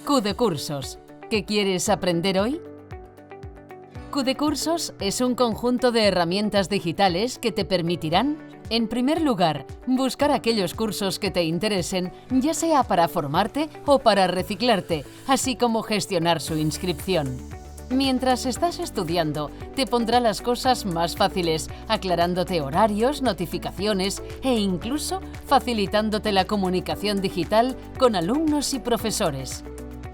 Q de Cursos. ¿Qué quieres aprender hoy? Q de Cursos es un conjunto de herramientas digitales que te permitirán, en primer lugar, buscar aquellos cursos que te interesen, ya sea para formarte o para reciclarte, así como gestionar su inscripción. Mientras estás estudiando, te pondrá las cosas más fáciles, aclarándote horarios, notificaciones e incluso facilitándote la comunicación digital con alumnos y profesores.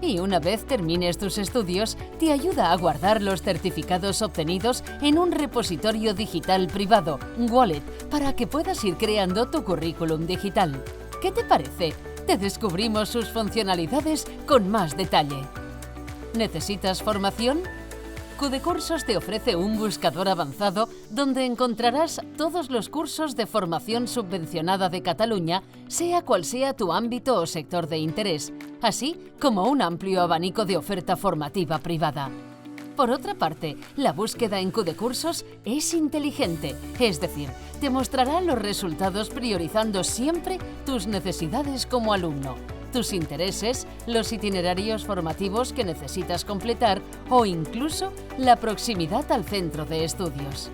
Y una vez termines tus estudios, te ayuda a guardar los certificados obtenidos en un repositorio digital privado, Wallet, para que puedas ir creando tu currículum digital. ¿Qué te parece? Te descubrimos sus funcionalidades con más detalle. ¿Necesitas formación? Q de Cursos te ofrece un buscador avanzado donde encontrarás todos los cursos de formación subvencionada de Cataluña, sea cual sea tu ámbito o sector de interés, así como un amplio abanico de oferta formativa privada. Por otra parte, la búsqueda en Q de Cursos es inteligente, es decir, te mostrará los resultados priorizando siempre tus necesidades como alumno, tus intereses, los itinerarios formativos que necesitas completar o incluso la proximidad al centro de estudios.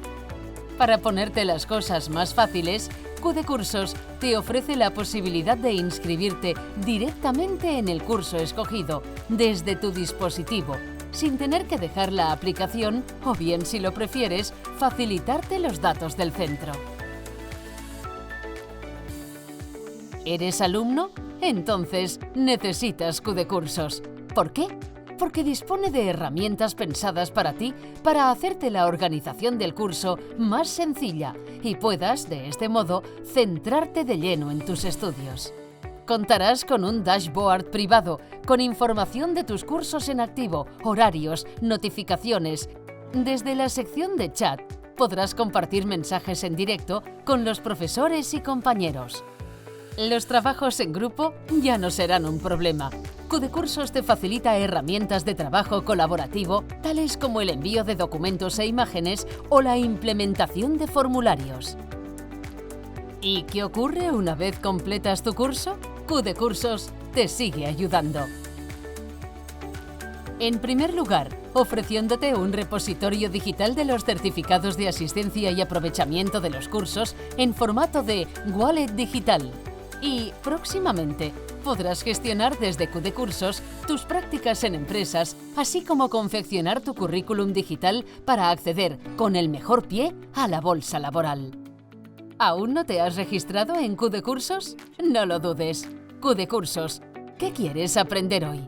Para ponerte las cosas más fáciles, Q de Cursos te ofrece la posibilidad de inscribirte directamente en el curso escogido desde tu dispositivo, sin tener que dejar la aplicación o bien, si lo prefieres, facilitarte los datos del centro. ¿Eres alumno? Entonces necesitas Q de Cursos. ¿Por qué? Porque dispone de herramientas pensadas para ti para hacerte la organización del curso más sencilla y puedas, de este modo, centrarte de lleno en tus estudios. Contarás con un dashboard privado con información de tus cursos en activo, horarios, notificaciones. Desde la sección de chat podrás compartir mensajes en directo con los profesores y compañeros. Los trabajos en grupo ya no serán un problema. Q de Cursos te facilita herramientas de trabajo colaborativo, tales como el envío de documentos e imágenes o la implementación de formularios. ¿Y qué ocurre una vez completas tu curso? Q de Cursos te sigue ayudando. En primer lugar, ofreciéndote un repositorio digital de los certificados de asistencia y aprovechamiento de los cursos en formato de Wallet digital. Y, próximamente, podrás gestionar desde Q de Cursos tus prácticas en empresas, así como confeccionar tu currículum digital para acceder con el mejor pie a la bolsa laboral. ¿Aún no te has registrado en Q de Cursos? No lo dudes. Q de Cursos. ¿Qué quieres aprender hoy?